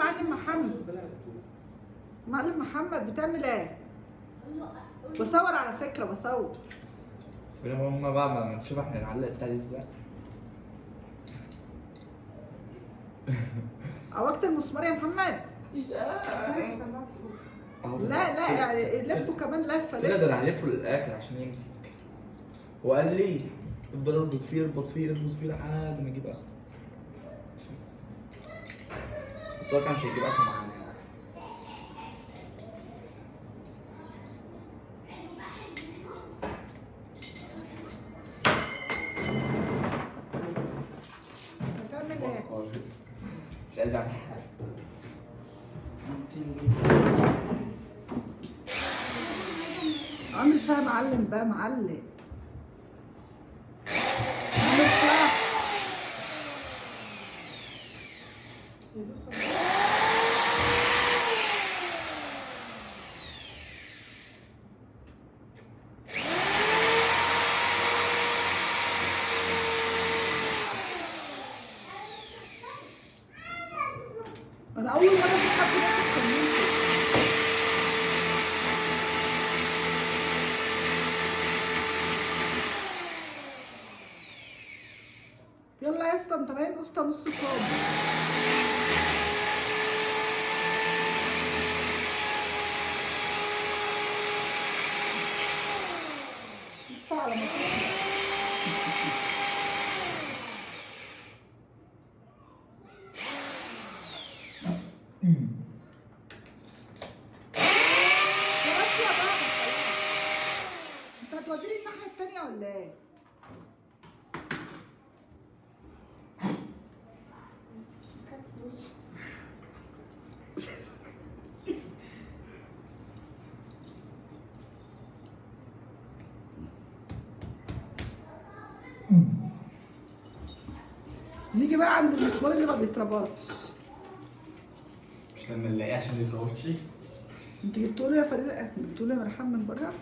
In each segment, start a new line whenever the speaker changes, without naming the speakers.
معلم محمد. معلم محمد بتعمل ايه؟ بصور على فكرة بصور.
بينما هما بقى ما نشوف احنا نعلق بتاع دي ازاي.
عوجت المسمار يا محمد. لا لا يعني لفه كمان لفه
كده ده
لفه.
انا هلفه للاخر عشان يمسك. وقال لي افضل اربط فيه اربط فيه اربط فيه لحد ما يجيب اخره. بس هو كان مش هيجيب اخره معانا.
هتعمل ايه؟
مش عايز اعمل حاجه.
عامل فيها معلم بقى معلم. عامل فيها. انا اول مره اشوف حد ياخد كميته. يلا يا اسطى انت باين اسطى نص كام. اسطى على مكان. خلاص يا بابا خلاص. انت هتوديني الناحيه التانيه ولا ايه؟ نيجي بقى عند المسمار اللي ما بيتربطش.
مش لما نلاقيه عشان يتروتش.
انت جبتوا له يا فريده، جبتوا له يا مرحب من بره.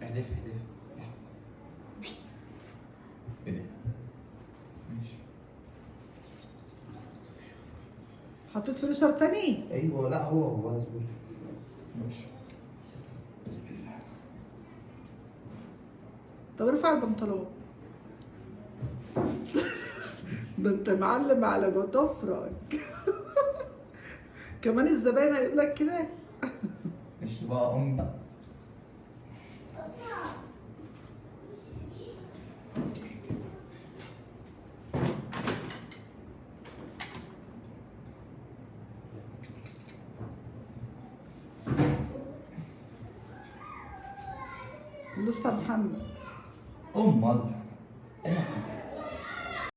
اهدف اهدف. ايه ده؟ ماشي.
حطيت فينيشر تاني.
ايوه لا هو زبون.
ماشي. بسم الله.
طب ارفع البنطلون. ده انت معلم على ضفرك. كمان الزباين هيقول لك كده.
مش بقى بقى.
لسه محمد.
امال. ايه يا محمد؟